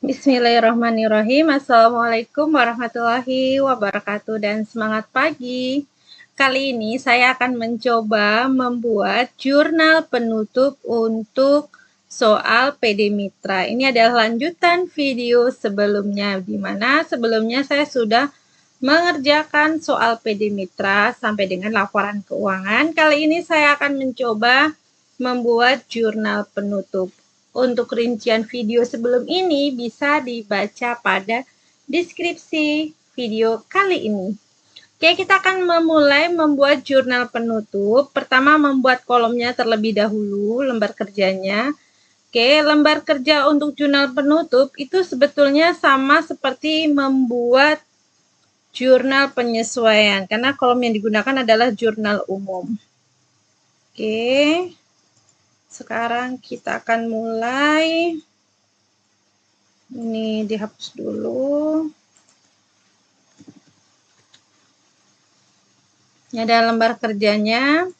Bismillahirrahmanirrahim. Assalamualaikum warahmatullahi wabarakatuh dan semangat pagi. Kali ini saya akan mencoba membuat jurnal penutup untuk soal PD Mitra. Ini adalah lanjutan video sebelumnya, di mana sebelumnya saya sudah mengerjakan soal PD Mitra sampai dengan laporan keuangan. Kali ini saya akan mencoba membuat jurnal penutup. Untuk rincian video sebelum ini bisa dibaca pada deskripsi video kali ini. Oke, kita akan memulai membuat jurnal penutup. Pertama, membuat kolomnya terlebih dahulu, lembar kerjanya. Oke, lembar kerja untuk jurnal penutup itu sebetulnya sama seperti membuat jurnal penyesuaian, karena kolom yang digunakan adalah jurnal umum. Oke. Sekarang kita akan mulai. Ini dihapus dulu. Ini ada lembar kerjanya.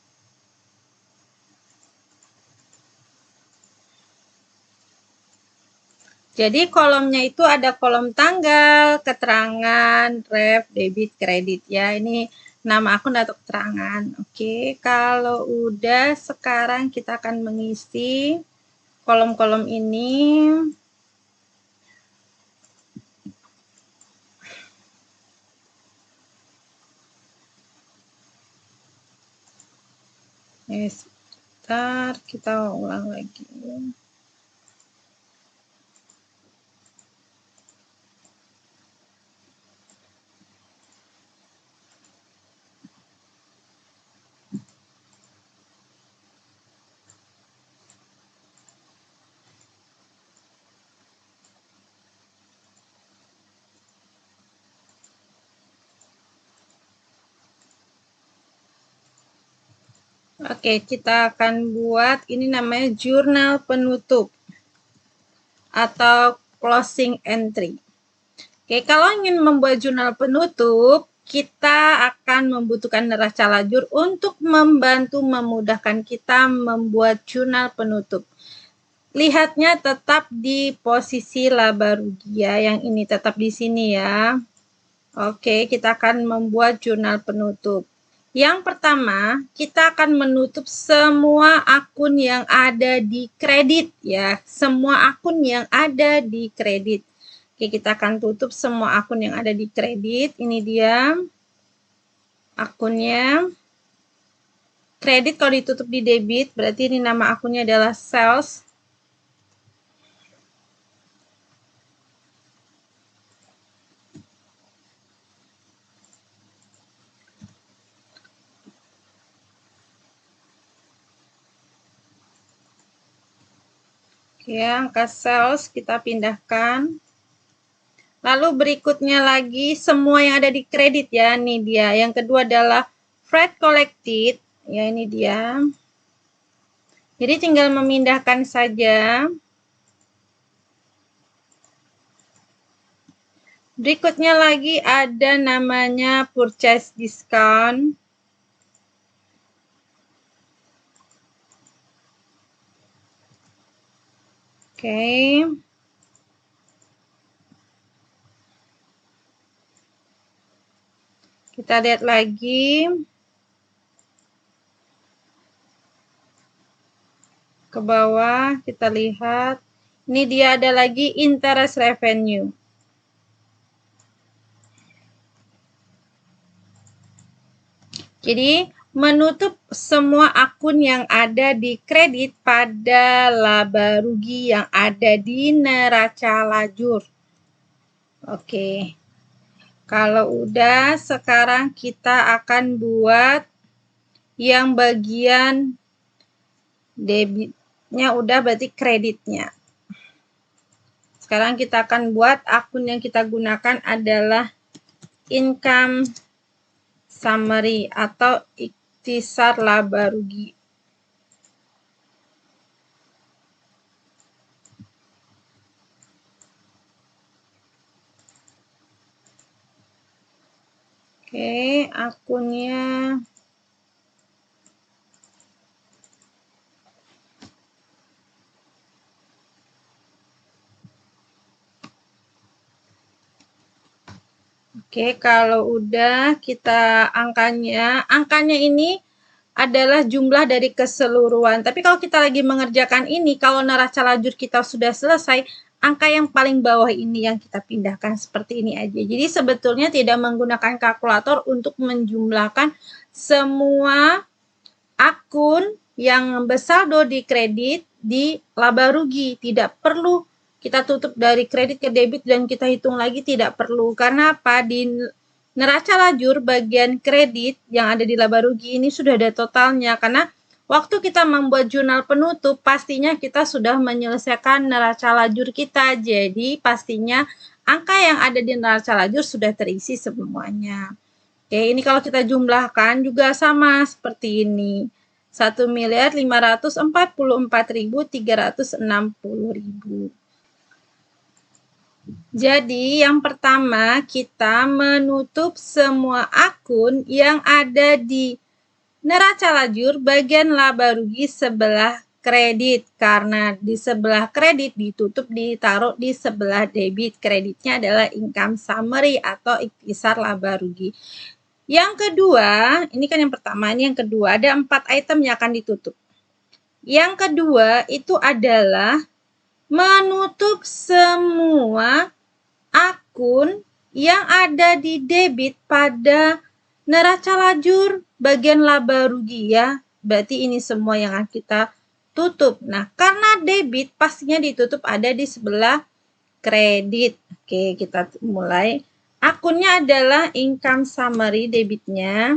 Jadi kolomnya itu ada kolom tanggal, keterangan, ref, debit, kredit ya. Ini nama akun atau keterangan. Oke, kalau udah sekarang kita akan mengisi kolom-kolom ini. Sebentar, kita ulang lagi. Oke, kita akan buat ini namanya jurnal penutup atau closing entry. Oke, kalau ingin membuat jurnal penutup, kita akan membutuhkan neraca lajur untuk membantu memudahkan kita membuat jurnal penutup. Lihatnya tetap di posisi laba rugi ya, yang ini tetap di sini ya. Oke, kita akan membuat jurnal penutup. Yang pertama, kita akan menutup semua akun yang ada di kredit ya, semua akun yang ada di kredit. Oke, kita akan tutup semua akun yang ada di kredit. Ini dia akunnya. Kredit kalau ditutup di debit, berarti ini nama akunnya adalah sales. Oke, angka sales kita pindahkan. Lalu berikutnya lagi semua yang ada di kredit ya, ini dia. Yang kedua adalah freight collected, ya ini dia. Jadi tinggal memindahkan saja. Berikutnya lagi ada namanya purchase discount. Oke. Kita lihat lagi. Ke bawah kita lihat. Ini dia ada lagi interest revenue. Jadi menutup semua akun yang ada di kredit pada laba rugi yang ada di neraca lajur. Oke. Kalau udah, sekarang kita akan buat yang bagian debitnya udah, berarti kreditnya. Sekarang kita akan buat akun yang kita gunakan adalah income summary atau ikhtisar laba rugi. Oke, akunnya Oke, kalau udah kita angkanya ini adalah jumlah dari keseluruhan. Tapi kalau kita lagi mengerjakan ini, kalau neraca lajur kita sudah selesai, angka yang paling bawah ini yang kita pindahkan seperti ini aja. Jadi sebetulnya tidak menggunakan kalkulator untuk menjumlahkan semua akun yang bersaldo di kredit di laba rugi. Tidak perlu kita tutup dari kredit ke debit dan kita hitung lagi, tidak perlu. Karena apa? Di neraca lajur bagian kredit yang ada di laba rugi ini sudah ada totalnya. Karena waktu kita membuat jurnal penutup, pastinya kita sudah menyelesaikan neraca lajur kita. Jadi pastinya angka yang ada di neraca lajur sudah terisi semuanya. Oke, ini kalau kita jumlahkan juga sama seperti ini. 1.544.360.000. Jadi, yang pertama kita menutup semua akun yang ada di neraca lajur bagian laba rugi sebelah kredit. Karena di sebelah kredit ditutup, ditaruh di sebelah debit. Kreditnya adalah income summary atau ikhtisar laba rugi. Yang kedua, ini kan yang pertama, ini yang kedua, ada 4 item yang akan ditutup. Yang kedua itu adalah menutup semua akun yang ada di debit pada neraca lajur bagian laba rugi ya. Berarti ini semua yang akan kita tutup. Nah, karena debit pastinya ditutup ada di sebelah kredit. Oke, kita mulai. Akunnya adalah income summary debitnya.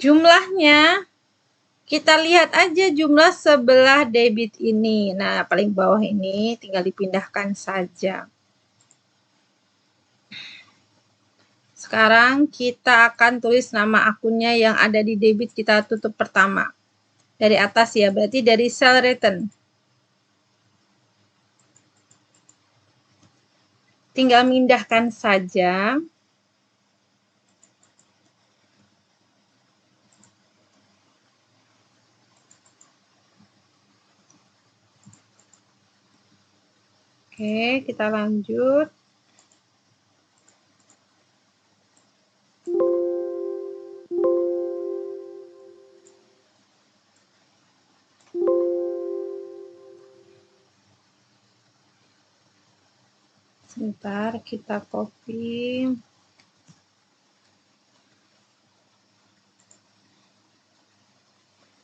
Jumlahnya, kita lihat aja jumlah sebelah debit ini. Nah, paling bawah ini tinggal dipindahkan saja. Sekarang kita akan tulis nama akunnya yang ada di debit, kita tutup pertama. Dari atas ya, berarti dari sell return. Tinggal mindahkan saja. Oke, kita lanjut. Sebentar, kita copy.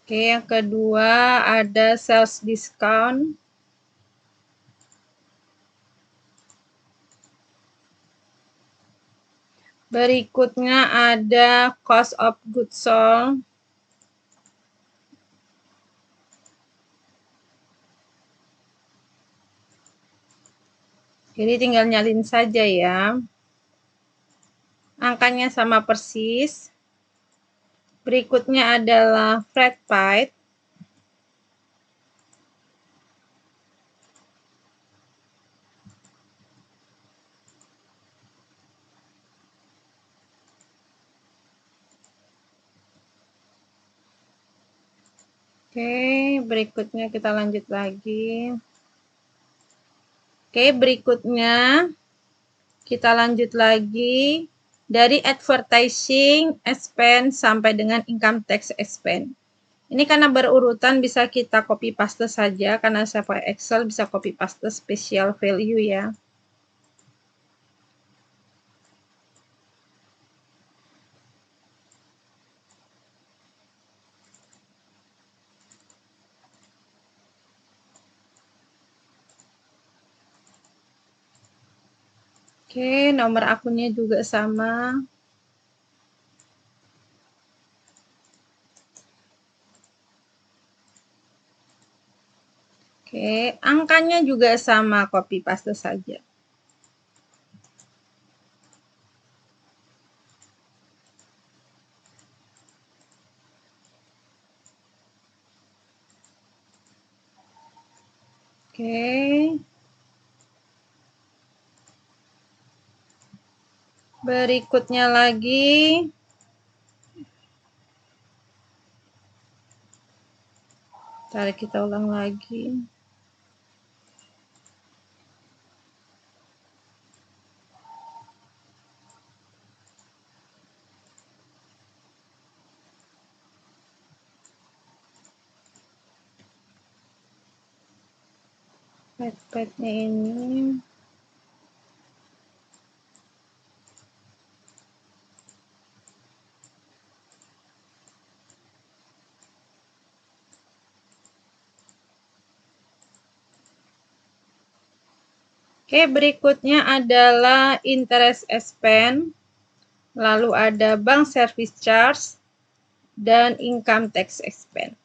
Oke, yang kedua ada sales discount. Berikutnya ada cost of goods sold. Jadi tinggal nyalin saja ya. Angkanya sama persis. Berikutnya adalah freight paid. Oke, berikutnya kita lanjut lagi. Oke, berikutnya kita lanjut lagi dari advertising expense sampai dengan income tax expense. Ini karena berurutan bisa kita copy paste saja, karena saya pakai Excel bisa copy paste special value ya. Oke, nomor akunnya juga sama. Oke, angkanya juga sama, copy paste saja. Oke. Berikutnya lagi Tarik, kita ulang lagi. Pad-padnya ini. Oke, berikutnya adalah interest expense, lalu ada bank service charge, dan income tax expense.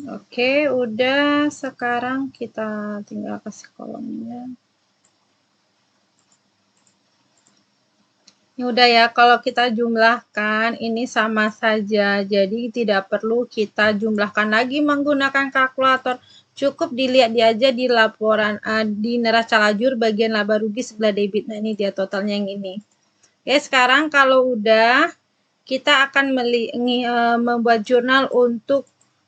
Oke, udah. Sekarang kita tinggal kasih kolomnya. Ini udah ya, kalau kita jumlahkan ini sama saja. Jadi tidak perlu kita jumlahkan lagi menggunakan kalkulator. Cukup dilihat dia aja di laporan di neraca lajur bagian laba rugi sebelah debit. Nah, ini dia totalnya yang ini. Oke, sekarang kalau udah, kita akan membuat jurnal untuk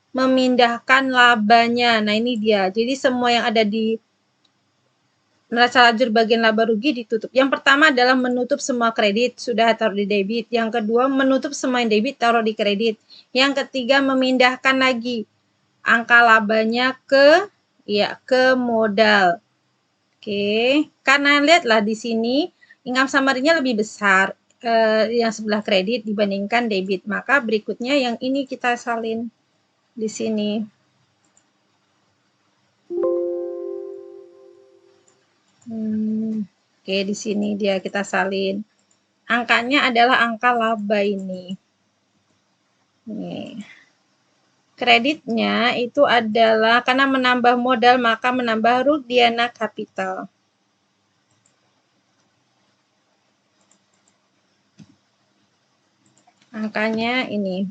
memindahkan labanya. Nah, ini dia. Jadi semua yang ada di neraca lajur bagian laba rugi ditutup. Yang pertama adalah menutup semua kredit, sudah taruh di debit. Yang kedua, menutup semua yang debit, taruh di kredit. Yang ketiga, memindahkan lagi angka labanya ke modal. Oke, karena lihatlah di sini income summary-nya lebih besar yang sebelah kredit dibandingkan debit. Maka berikutnya yang ini kita salin di sini. Oke, di sini dia kita salin. Angkanya adalah angka laba ini. Nih. Kreditnya itu adalah karena menambah modal maka menambah Rudiana Capital. Angkanya ini.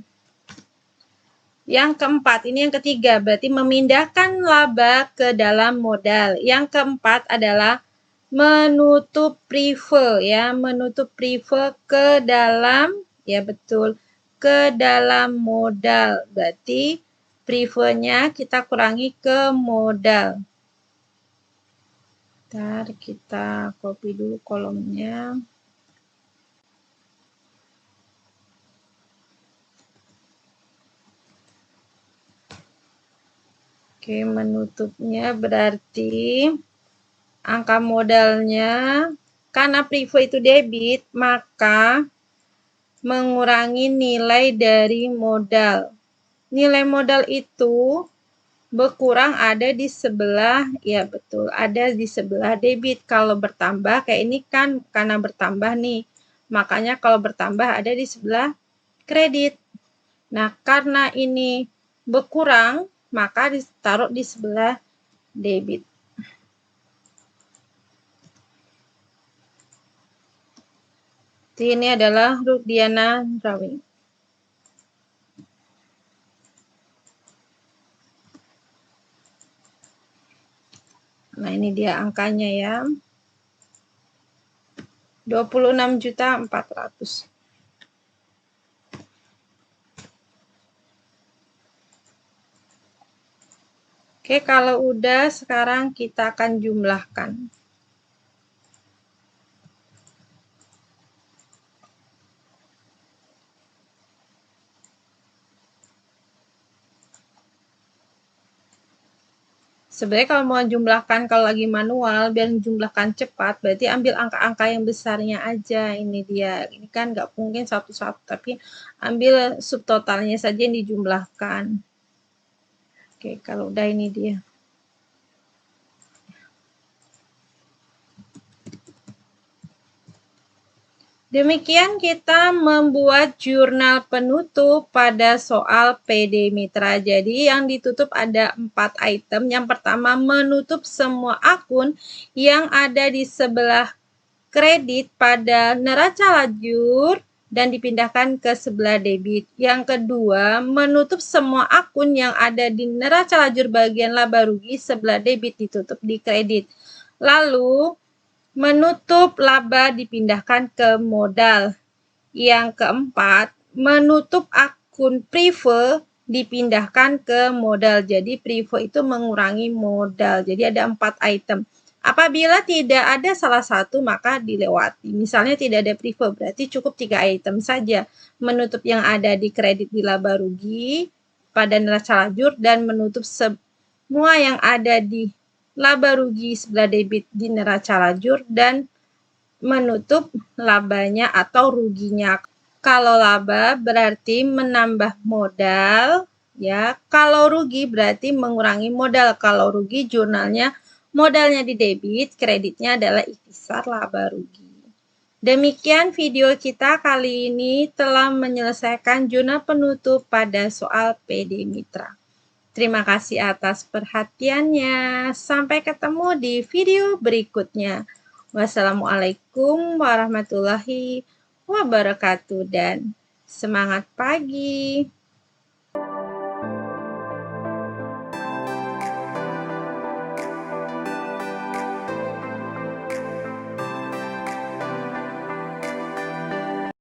Yang keempat, ini yang ketiga, berarti memindahkan laba ke dalam modal. Yang keempat adalah menutup prive ya, menutup prive ke dalam, ya betul, ke dalam modal. Berarti prive-nya kita kurangi ke modal. Ntar kita copy dulu kolomnya. Oke, menutupnya berarti angka modalnya, karena prive itu debit, maka mengurangi nilai dari modal. Nilai modal itu berkurang ada di sebelah, ya betul, ada di sebelah debit. Kalau bertambah, kayak ini kan karena bertambah nih, makanya kalau bertambah ada di sebelah kredit. Nah, karena ini berkurang, maka ditaruh di sebelah debit. Ini adalah Rudiana Drawing. Nah, ini dia angkanya ya. 26.400.000. Oke, kalau udah sekarang kita akan jumlahkan. Sebenarnya kalau mau jumlahkan, kalau lagi manual, biar jumlahkan cepat, berarti ambil angka-angka yang besarnya aja. Ini dia. Ini kan nggak mungkin satu-satu, tapi ambil subtotalnya saja yang dijumlahkan. Oke, kalau udah ini dia. Demikian kita membuat jurnal penutup pada soal PD Mitra. Jadi yang ditutup ada 4 item. Yang pertama, menutup semua akun yang ada di sebelah kredit pada neraca lajur dan dipindahkan ke sebelah debit. Yang kedua, menutup semua akun yang ada di neraca lajur bagian laba rugi sebelah debit ditutup di kredit. Lalu, menutup laba dipindahkan ke modal. Yang keempat, menutup akun prive dipindahkan ke modal. Jadi prive itu mengurangi modal. Jadi ada 4 item. Apabila tidak ada salah satu maka dilewati. Misalnya tidak ada prive berarti cukup 3 item saja. Menutup yang ada di kredit di laba rugi pada neraca lajur dan menutup semua yang ada di laba rugi sebelah debit di neraca lajur dan menutup labanya atau ruginya. Kalau laba berarti menambah modal, ya. Kalau rugi berarti mengurangi modal. Kalau rugi jurnalnya modalnya di debit, kreditnya adalah ikhtisar laba rugi. Demikian video kita kali ini telah menyelesaikan jurnal penutup pada soal PD Mitra. Terima kasih atas perhatiannya. Sampai ketemu di video berikutnya. Wassalamualaikum warahmatullahi wabarakatuh dan semangat pagi.